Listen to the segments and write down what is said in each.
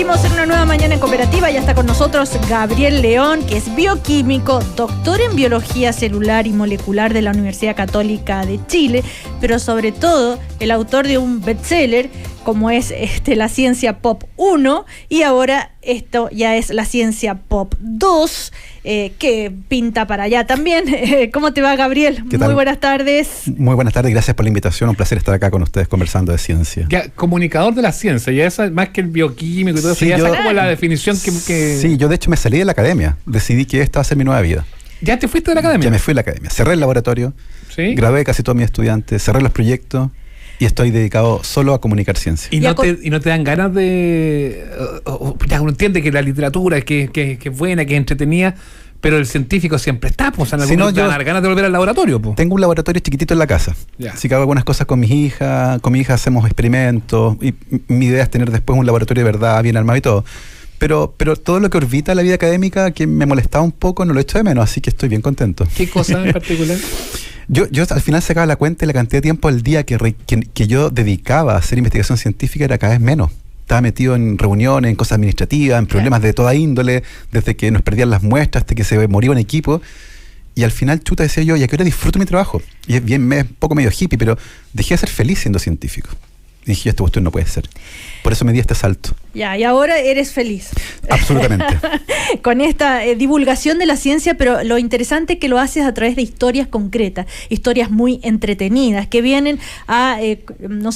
Seguimos en una nueva mañana en Cooperativa. Ya está con nosotros Gabriel León, que es bioquímico, doctor en biología celular y molecular de la Universidad Católica de Chile, pero sobre todo el autor de un bestseller como es La Ciencia Pop 1, y ahora esto ya es La Ciencia Pop 2, que pinta para allá también. ¿Cómo te va, Gabriel? Muy buenas tardes. Muy buenas tardes, gracias por la invitación. Un placer estar acá con ustedes conversando de ciencia. Ya, comunicador de la ciencia, ya esa más que el bioquímico y todo eso, ya esa es como la definición que... Sí, yo de hecho me salí de la academia, decidí que esta va a ser mi nueva vida. ¿Ya te fuiste de la academia? Ya me fui de la academia, cerré el laboratorio, ¿sí? Gradué casi todos mis estudiantes, cerré los proyectos y estoy dedicado solo a comunicar ciencia. ¿Y no te dan ganas de...? Ya uno entiende que la literatura que es buena, que es entretenida, pero el científico siempre está, pues, si no, yo dar ganas de volver al laboratorio. Pues. Tengo un laboratorio chiquitito en la casa, así que hago algunas cosas con mis hijas, hacemos experimentos, y mi idea es tener después un laboratorio de verdad bien armado y todo. Pero todo lo que orbita la vida académica, que me molestaba un poco, no lo echo de menos, así que estoy bien contento. ¿Qué cosa en particular? Yo al final sacaba la cuenta y la cantidad de tiempo al día que yo dedicaba a hacer investigación científica era cada vez menos. Estaba metido en reuniones, en cosas administrativas, en problemas de toda índole, desde que nos perdían las muestras, hasta que se moría un equipo. Y al final, chuta, decía yo, ¿y a qué hora disfruto mi trabajo? Y es bien, un poco medio hippie, pero dejé de ser feliz siendo científico. Y dije, esta cuestión no puede ser. Por eso me di este salto. Ya, y ahora eres feliz. Absolutamente. Con esta divulgación de la ciencia, pero lo interesante es que lo haces a través de historias concretas, historias muy entretenidas, que vienen a,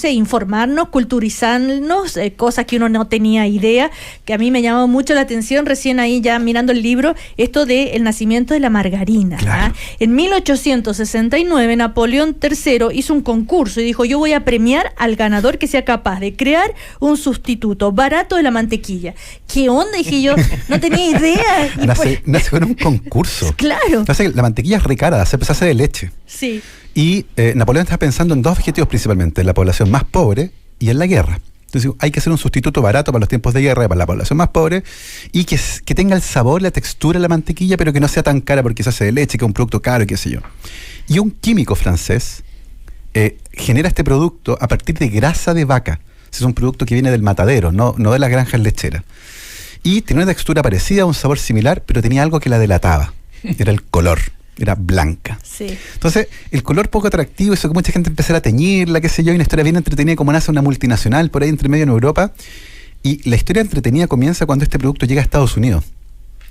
informarnos, culturizarnos, cosas que uno no tenía idea, que a mí me llamó mucho la atención, recién ahí ya mirando el libro, esto del nacimiento de la margarina. Claro. En 1869, Napoleón III hizo un concurso y dijo, yo voy a premiar al ganador que sea capaz de crear un sustituto barato de la mantequilla. ¿Qué onda? Dije yo, no tenía idea. Y nace con un concurso. Claro. La mantequilla es re cara, se hace de leche. Sí. Y Napoleón estaba pensando en dos objetivos principalmente, en la población más pobre y en la guerra. Entonces hay que hacer un sustituto barato para los tiempos de guerra, para la población más pobre, y que tenga el sabor, la textura de la mantequilla, pero que no sea tan cara porque se hace de leche, que es un producto caro y qué sé yo. Y un químico francés genera este producto a partir de grasa de vaca. Es un producto que viene del matadero, no de las granjas lecheras. Y tenía una textura parecida, un sabor similar, pero tenía algo que la delataba. Era el color, era blanca. Sí. Entonces, el color poco atractivo hizo que mucha gente empezara a teñirla, qué sé yo, y una historia bien entretenida como nace una multinacional por ahí entre medio en Europa. Y la historia entretenida comienza cuando este producto llega a Estados Unidos.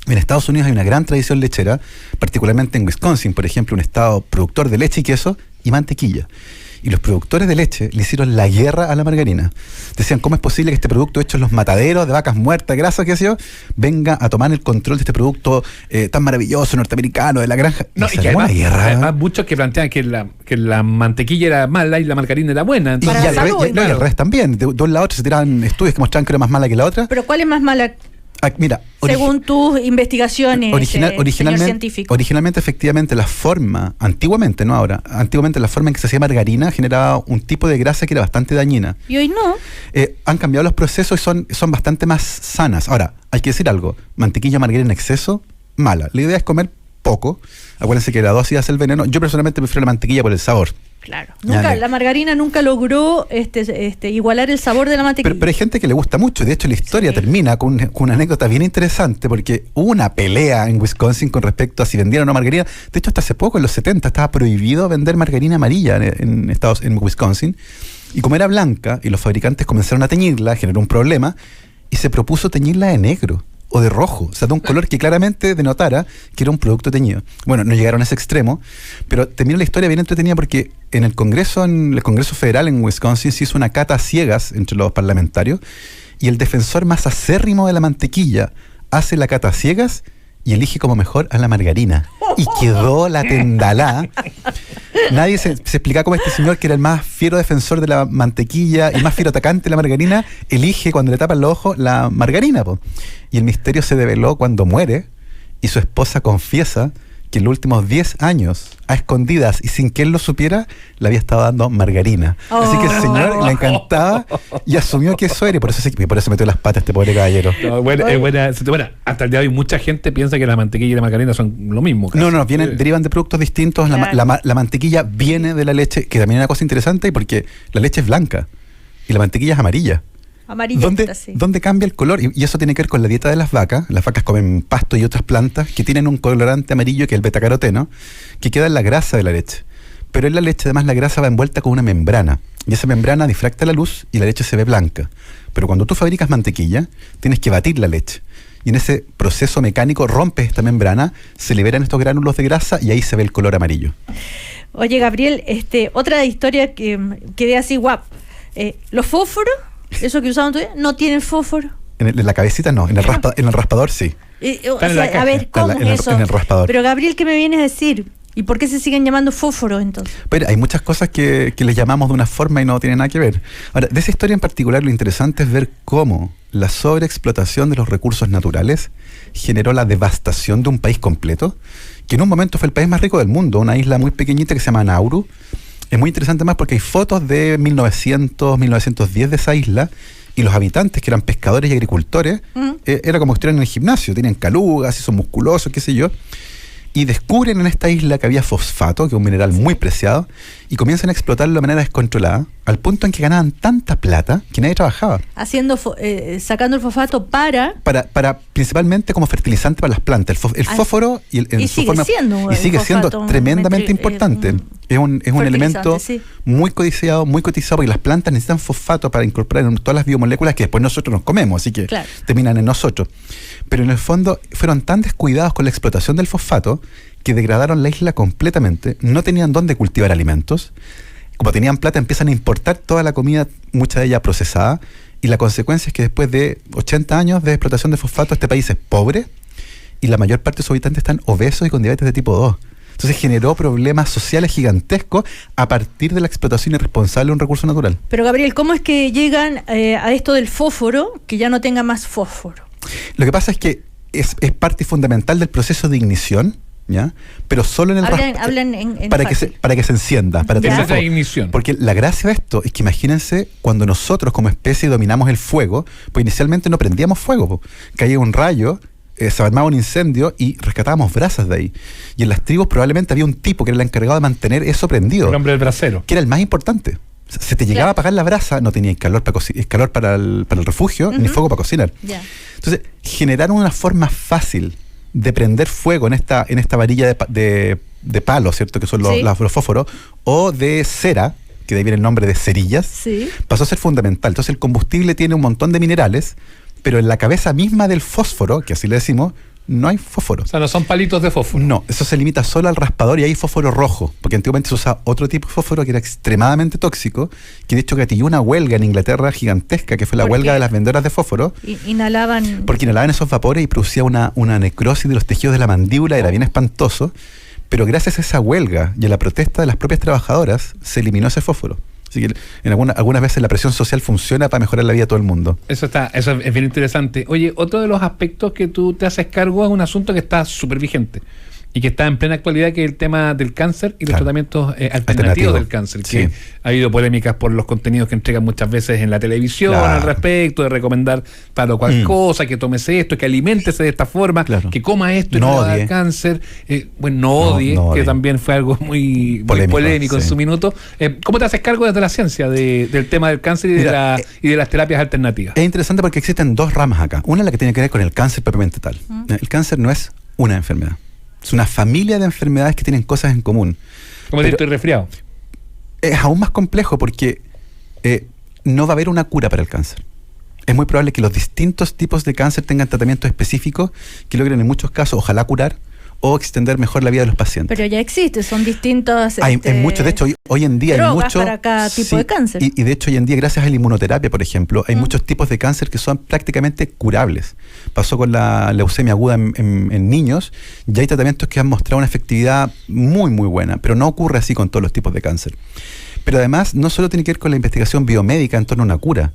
En Estados Unidos hay una gran tradición lechera, particularmente en Wisconsin, por ejemplo, un estado productor de leche y queso y mantequilla. Y los productores de leche le hicieron la guerra a la margarina. Decían, ¿cómo es posible que este producto hecho en los mataderos de vacas muertas, grasas, qué sé yo, venga a tomar el control de este producto tan maravilloso, norteamericano, de la granja? No, y que además muchos que plantean que la mantequilla era mala y la margarina era buena. Y al revés también. De un lado a otro se tiraban estudios que mostraban que era más mala que la otra. ¿Pero cuál es más mala? Mira, según tus investigaciones, señor científico. Originalmente, efectivamente, antiguamente la forma en que se hacía margarina generaba un tipo de grasa que era bastante dañina. Y hoy no. Han cambiado los procesos y son bastante más sanas. Ahora, hay que decir algo, mantequilla, margarina en exceso, mala. La idea es comer poco. Acuérdense que la dosis hace el veneno. Yo personalmente prefiero la mantequilla por el sabor. Claro. La margarina nunca logró igualar el sabor de la mantequilla. Pero hay gente que le gusta mucho. De hecho, la historia termina con una anécdota bien interesante, porque hubo una pelea en Wisconsin con respecto a si vendieran o no margarina. De hecho, hasta hace poco, en los 70, estaba prohibido vender margarina amarilla en Wisconsin. Y como era blanca, y los fabricantes comenzaron a teñirla, generó un problema, y se propuso teñirla de negro o de rojo, o sea, de un color que claramente denotara que era un producto teñido. Bueno, no llegaron a ese extremo, pero terminó la historia bien entretenida porque en el Congreso Federal en Wisconsin se hizo una cata a ciegas entre los parlamentarios, y el defensor más acérrimo de la mantequilla hace la cata a ciegas y elige como mejor a la margarina. Y quedó la tendalá. Nadie se explicaba cómo este señor, que era el más fiero defensor de la mantequilla y más fiero atacante de la margarina, elige cuando le tapan los ojos la margarina, po. Y el misterio se develó cuando muere y su esposa confiesa que en los últimos 10 años, a escondidas y sin que él lo supiera, le había estado dando margarina. Así que el señor le encantaba y asumió que eso era, y por eso metió las patas este pobre caballero. No, bueno, hasta el día de hoy mucha gente piensa que la mantequilla y la margarina son lo mismo. Casi. No, derivan de productos distintos. Claro. La mantequilla viene de la leche, que también es una cosa interesante porque la leche es blanca y la mantequilla es amarilla. Amarillenta, ¿Dónde cambia el color? Y eso tiene que ver con la dieta de las vacas. Las vacas comen pasto y otras plantas que tienen un colorante amarillo, que es el betacaroteno, que queda en la grasa de la leche. Pero en la leche, además, la grasa va envuelta con una membrana. Y esa membrana difracta la luz y la leche se ve blanca. Pero cuando tú fabricas mantequilla, tienes que batir la leche. Y en ese proceso mecánico rompes esta membrana, se liberan estos gránulos de grasa y ahí se ve el color amarillo. Oye, Gabriel, otra historia que quedé así guap. Los fósforos, eso que usaban todavía, no tienen fósforo. En la cabecita no, en el raspador sí. A ver, ¿cómo es eso? En el raspador. Pero Gabriel, ¿qué me vienes a decir? ¿Y por qué se siguen llamando fósforos entonces? Pero hay muchas cosas que les llamamos de una forma y no tienen nada que ver. Ahora, de esa historia en particular, lo interesante es ver cómo la sobreexplotación de los recursos naturales generó la devastación de un país completo, que en un momento fue el país más rico del mundo, una isla muy pequeñita que se llama Nauru. Es muy interesante más porque hay fotos de 1900, 1910 de esa isla, y los habitantes, que eran pescadores y agricultores, era como que estuvieran en el gimnasio, tienen calugas y son musculosos, qué sé yo. Y descubren en esta isla que había fosfato, que es un mineral muy preciado, y comienzan a explotarlo de manera descontrolada, al punto en que ganaban tanta plata que nadie trabajaba. Sacando el fosfato para principalmente como fertilizante para las plantas. El fósforo y sigue siendo tremendamente importante. Es un elemento muy codiciado, muy cotizado, porque las plantas necesitan fosfato para incorporar en todas las biomoléculas que después nosotros nos comemos, así que terminan en nosotros. Pero en el fondo fueron tan descuidados con la explotación del fosfato que degradaron la isla completamente, no tenían dónde cultivar alimentos. Como tenían plata, empiezan a importar toda la comida, mucha de ella procesada, y la consecuencia es que después de 80 años de explotación de fosfato, este país es pobre y la mayor parte de sus habitantes están obesos y con diabetes de tipo 2. Entonces generó problemas sociales gigantescos a partir de la explotación irresponsable de un recurso natural. Pero Gabriel, ¿cómo es que llegan a esto del fósforo, que ya no tenga más fósforo? Lo que pasa es que es parte fundamental del proceso de ignición, ¿ya? Pero solo en el para que se encienda, para tener esa ignición. Porque la gracia de esto es que imagínense cuando nosotros como especie dominamos el fuego, pues inicialmente no prendíamos fuego, caía un rayo, se armaba un incendio y rescatábamos brasas de ahí. Y en las tribus probablemente había un tipo que era el encargado de mantener eso prendido. El hombre del brasero. Que era el más importante. Se te llegaba a apagar la brasa, no tenía calor para el refugio, ni fuego para cocinar. Entonces, generaron una forma fácil de prender fuego en esta varilla de palo, ¿cierto? Que son los fósforos, o de cera, que de ahí viene el nombre de cerillas, pasó a ser fundamental. Entonces el combustible tiene un montón de minerales, pero en la cabeza misma del fósforo, que así le decimos, no hay fósforo. O sea, no son palitos de fósforo. No, eso se limita solo al raspador y hay fósforo rojo, porque antiguamente se usaba otro tipo de fósforo que era extremadamente tóxico, que de hecho gatilló una huelga en Inglaterra gigantesca, que fue la huelga de las vendedoras de fósforo. Porque inhalaban esos vapores y producía una necrosis de los tejidos de la mandíbula, era bien espantoso, pero gracias a esa huelga y a la protesta de las propias trabajadoras, se eliminó ese fósforo. Así que algunas veces la presión social funciona para mejorar la vida de todo el mundo. Eso es bien interesante. Oye, otro de los aspectos que tú te haces cargo es un asunto que está súper vigente y que está en plena actualidad, que es el tema del cáncer y los tratamientos alternativos del cáncer, que ha habido polémicas por los contenidos que entregan muchas veces en la televisión al respecto, de recomendar para cual cosa, que tomes esto, que aliméntese de esta forma, que coma esto y no va a dar cáncer. No odie, que también fue algo muy polémico en su minuto. ¿Cómo te haces cargo desde la ciencia del tema del cáncer y de las terapias alternativas? Es interesante porque existen dos ramas acá. Una es la que tiene que ver con el cáncer propiamente tal. El cáncer no es una enfermedad. Es una familia de enfermedades que tienen cosas en común. ¿Cómo te estoy resfriado? Es aún más complejo porque no va a haber una cura para el cáncer. Es muy probable que los distintos tipos de cáncer tengan tratamientos específicos que logren en muchos casos, ojalá curar, o extender mejor la vida de los pacientes. Pero ya existe, son distintos... Hay muchos, de hecho, hoy en día hay muchos... para cada tipo de cáncer. Y de hecho, hoy en día, gracias a la inmunoterapia, por ejemplo, hay muchos tipos de cáncer que son prácticamente curables. Pasó con la leucemia aguda en niños, ya hay tratamientos que han mostrado una efectividad muy, muy buena, pero no ocurre así con todos los tipos de cáncer. Pero además, no solo tiene que ver con la investigación biomédica en torno a una cura,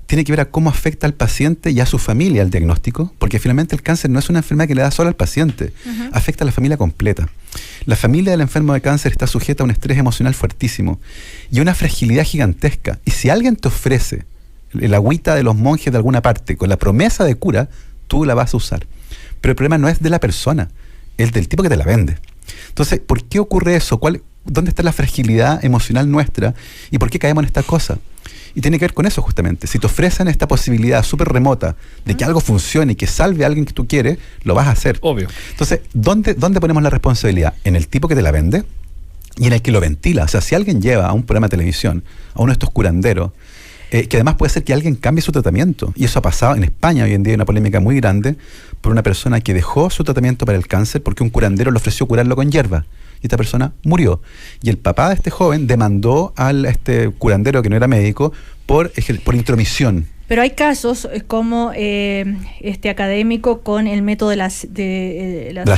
tiene que ver a cómo afecta al paciente y a su familia el diagnóstico, porque finalmente el cáncer no es una enfermedad que le da solo al paciente, afecta a la familia completa. La familia del enfermo de cáncer está sujeta a un estrés emocional fuertísimo y a una fragilidad gigantesca. Y si alguien te ofrece el agüita de los monjes de alguna parte con la promesa de cura, tú la vas a usar. Pero el problema no es de la persona, es del tipo que te la vende. Entonces, ¿por qué ocurre eso? dónde está la fragilidad emocional nuestra y por qué caemos en esta cosa. Y tiene que ver con eso justamente. Si te ofrecen esta posibilidad súper remota de que algo funcione y que salve a alguien que tú quieres, lo vas a hacer. Obvio. Entonces, ¿dónde ponemos la responsabilidad? ¿En el tipo que te la vende y en el que lo ventila? O sea, si alguien lleva a un programa de televisión, a uno de estos curanderos, que además puede ser que alguien cambie su tratamiento. Y eso ha pasado en España hoy en día, hay una polémica muy grande por una persona que dejó su tratamiento para el cáncer porque un curandero le ofreció curarlo con hierba. Y esta persona murió. Y el papá de este joven demandó a este curandero que no era médico por intromisión. Pero hay casos como este académico con el método de la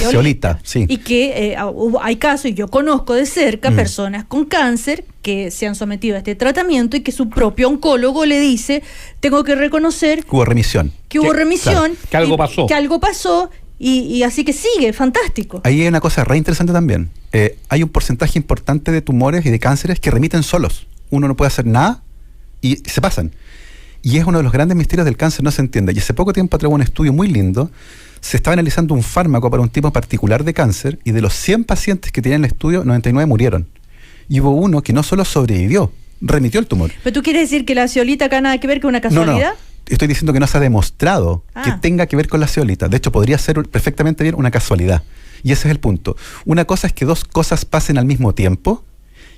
zeolita, sí. Y que hay casos, y yo conozco de cerca, personas con cáncer que se han sometido a este tratamiento y que su propio oncólogo le dice, tengo que reconocer que hubo remisión. Claro, que algo pasó. Que algo pasó. Y así que sigue, fantástico. Ahí hay una cosa re interesante también. Hay un porcentaje importante de tumores y de cánceres que remiten solos. Uno no puede hacer nada y se pasan. Y es uno de los grandes misterios del cáncer, no se entiende. Y hace poco tiempo atrás hubo un estudio muy lindo. Se estaba analizando un fármaco para un tipo particular de cáncer y de los 100 pacientes que tenían el estudio, 99 murieron. Y hubo uno que no solo sobrevivió, remitió el tumor. ¿Pero tú quieres decir que la zeolita acá nada que ver con una casualidad? No. Estoy diciendo que no se ha demostrado que tenga que ver con la zeolita. De hecho, podría ser perfectamente bien una casualidad. Y ese es el punto. Una cosa es que dos cosas pasen al mismo tiempo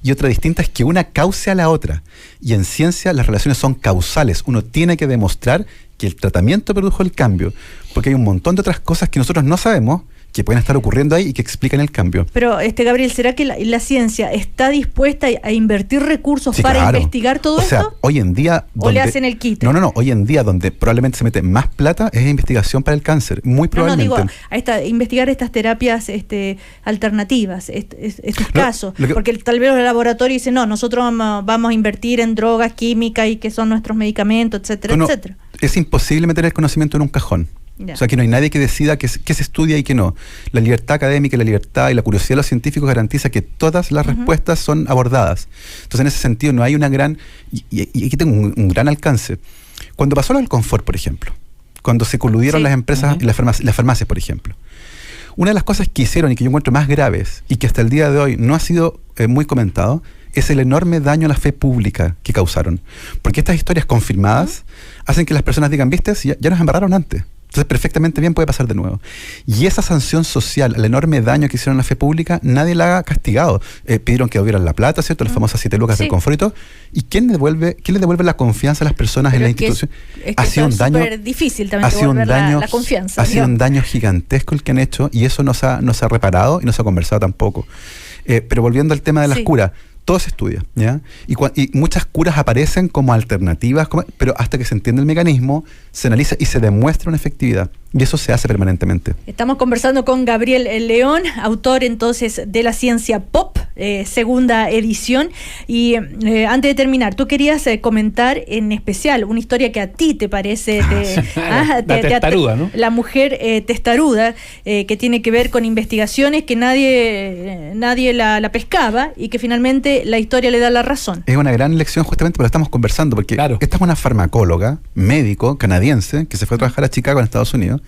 y otra distinta es que una cause a la otra. Y en ciencia las relaciones son causales. Uno tiene que demostrar que el tratamiento produjo el cambio, porque hay un montón de otras cosas que nosotros no sabemos que pueden estar ocurriendo ahí y que explican el cambio. Pero, Gabriel, ¿será que la ciencia está dispuesta a invertir recursos para investigar todo esto? O sea, hoy en día... ¿O le hacen el quite? No. Hoy en día donde probablemente se mete más plata es investigación para el cáncer. Muy probablemente. No, digo, investigar estas terapias alternativas, estos casos. Porque tal vez los laboratorios dicen, no, nosotros vamos a invertir en drogas químicas y que son nuestros medicamentos, etcétera, etcétera. Es imposible meter el conocimiento en un cajón. Ya. O sea, que no hay nadie que decida qué se estudia y qué no. La libertad académica, la libertad y la curiosidad de los científicos garantiza que todas las respuestas son abordadas. Entonces, en ese sentido, no hay una gran... Y aquí tengo un gran alcance. Cuando pasó lo del confort, por ejemplo, cuando se coludieron las empresas y las farmacias, por ejemplo, una de las cosas que hicieron y que yo encuentro más graves y que hasta el día de hoy no ha sido muy comentado es el enorme daño a la fe pública que causaron. Porque estas historias confirmadas hacen que las personas digan, viste, ya nos embarraron antes. Entonces perfectamente bien puede pasar de nuevo. Y esa sanción social, el enorme daño que hicieron a la fe pública, nadie la ha castigado. Pidieron que devolvieran la plata, ¿cierto? Las famosas 7 lucas del confort. ¿Y quién le devuelve la confianza a las personas en la institución? Ha sido un daño difícil también devolver la confianza. Ha sido un daño gigantesco el que han hecho y eso no se ha reparado y no se ha conversado tampoco. Pero volviendo al tema de las curas, todo se estudia, ¿ya? Y muchas curas aparecen como alternativas, pero hasta que se entiende el mecanismo, se analiza y se demuestra una efectividad. Y eso se hace permanentemente. Estamos conversando con Gabriel León, autor entonces de La Ciencia Pop, segunda edición. Y antes de terminar, tú querías comentar en especial una historia que a ti te parece... la testaruda, ¿no? La mujer testaruda, que tiene que ver con investigaciones que nadie la pescaba y que finalmente la historia le da la razón. Es una gran lección justamente porque estamos conversando, porque esta es una farmacóloga, médico, canadiense, que se fue a trabajar a Chicago, en Estados Unidos,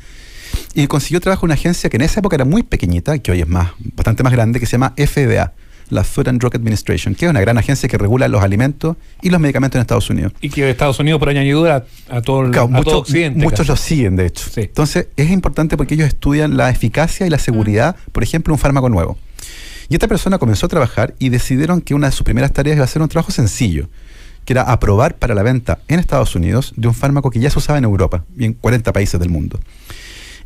y consiguió trabajo en una agencia que en esa época era muy pequeñita, que hoy es bastante más grande, que se llama FDA, la Food and Drug Administration, que es una gran agencia que regula los alimentos y los medicamentos en Estados Unidos. Y que Estados Unidos, por añadidura, a todo Occidente. Muchos lo siguen, de hecho. Sí. Entonces, es importante porque ellos estudian la eficacia y la seguridad, por ejemplo, un fármaco nuevo. Y esta persona comenzó a trabajar y decidieron que una de sus primeras tareas iba a ser un trabajo sencillo, que era aprobar para la venta en Estados Unidos de un fármaco que ya se usaba en Europa y en 40 países del mundo.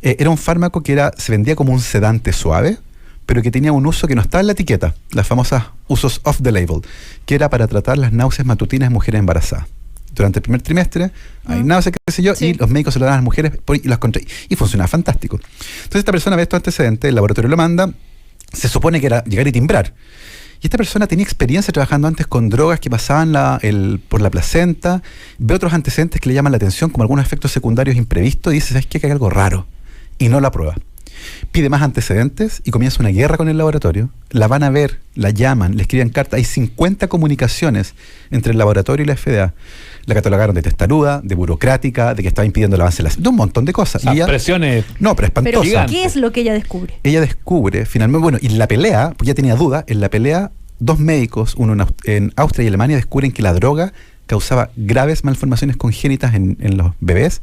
Era un fármaco que se vendía como un sedante suave, pero que tenía un uso que no estaba en la etiqueta, las famosas usos off the label, que era para tratar las náuseas matutinas en mujeres embarazadas. Durante el primer trimestre hay náuseas, qué sé yo, y los médicos se lo dan a las mujeres y funcionaba fantástico. Entonces esta persona ve estos antecedentes, el laboratorio lo manda, se supone que era llegar y timbrar. Y esta persona tenía experiencia trabajando antes con drogas que pasaban por la placenta, ve otros antecedentes que le llaman la atención, como algunos efectos secundarios imprevistos, y dice, ¿sabes qué? Que hay algo raro. Y no la aprueba. Pide más antecedentes y comienza una guerra con el laboratorio. La van a ver, la llaman, le escriben cartas. Hay 50 comunicaciones entre el laboratorio y la FDA. La catalogaron de testaruda, de burocrática, de que estaba impidiendo el avance de un montón de cosas. O sea, presiones. No, pero espantosa. Pero ¿qué es lo que ella descubre? Ella descubre, finalmente, y en la pelea, pues ya tenía dudas, en la pelea 2 médicos, uno en Austria y Alemania, descubren que la droga causaba graves malformaciones congénitas en los bebés,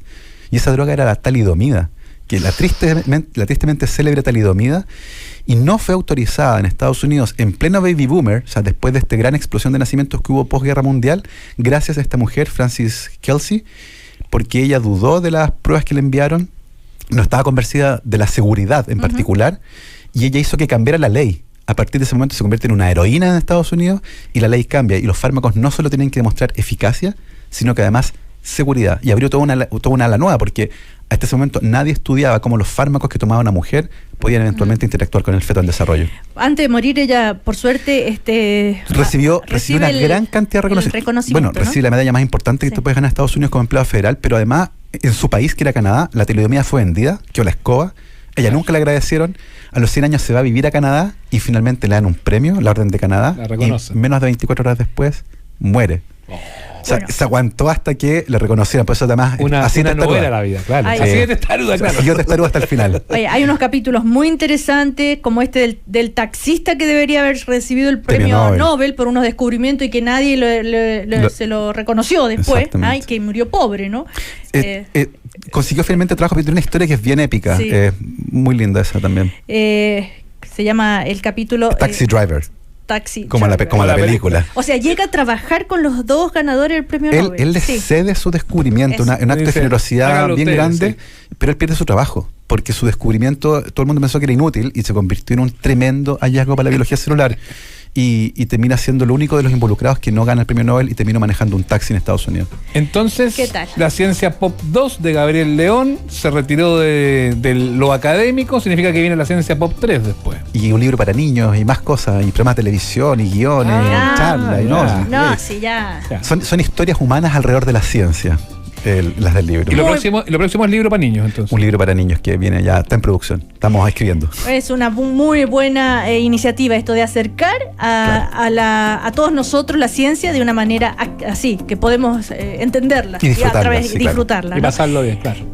y esa droga era la talidomida, que la tristemente célebre talidomida, y no fue autorizada en Estados Unidos en pleno baby boomer, o sea, después de esta gran explosión de nacimientos que hubo posguerra mundial, gracias a esta mujer, Frances Kelsey, porque ella dudó de las pruebas que le enviaron, no estaba convencida de la seguridad en particular, y ella hizo que cambiara la ley. A partir de ese momento se convierte en una heroína en Estados Unidos y la ley cambia, y los fármacos no solo tienen que demostrar eficacia, sino que además seguridad. Y abrió toda una ala nueva, porque hasta ese momento nadie estudiaba cómo los fármacos que tomaba una mujer podían eventualmente interactuar con el feto en desarrollo. Antes de morir, ella, por suerte, recibió una gran cantidad de reconocimiento. Bueno, recibe la medalla más importante que tú puedes ganar en Estados Unidos como empleado federal, pero además, en su país, que era Canadá, la talidomida fue vendida, quedó la escoba. Ella nunca le agradecieron. A los 100 años se va a vivir a Canadá y finalmente le dan un premio, la Orden de Canadá. La reconocen. Y menos de 24 horas después muere. O sea, se aguantó hasta que le reconocieran. Por eso además una novela la vida, claro. Ay, así de testaruda, claro. Siguió testaruda hasta el final. Oye, hay unos capítulos muy interesantes, como este del taxista que debería haber recibido el premio Nobel por unos descubrimientos y que nadie se lo reconoció después. Ay, que murió pobre, ¿no? Consiguió finalmente trabajo, pero tiene una historia que es bien épica. Sí. Muy linda esa también. Se llama el capítulo Taxi Driver. Taxi como Driver. la película. O sea, llega a trabajar con los 2 ganadores del premio Nobel. Él le cede su descubrimiento, un acto de generosidad bien grande, pero él pierde su trabajo, porque su descubrimiento, todo el mundo pensó que era inútil y se convirtió en un tremendo hallazgo para la biología celular. Y termina siendo lo único de los involucrados que no gana el premio Nobel y termina manejando un taxi en Estados Unidos. Entonces, ¿qué tal? La ciencia pop 2 de Gabriel León se retiró de lo académico, significa que viene la ciencia pop 3 después. Y un libro para niños y más cosas, y programas de televisión, y guiones, y charlas, y ya. Son historias humanas alrededor de la ciencia. Las del libro. Y lo próximo es libro para niños, entonces. Un libro para niños que viene ya, está en producción. Estamos escribiendo. Es una muy buena iniciativa esto de acercar a todos nosotros la ciencia de una manera así, que podemos entenderla y disfrutarla. disfrutarla. Y pasarlo bien, claro.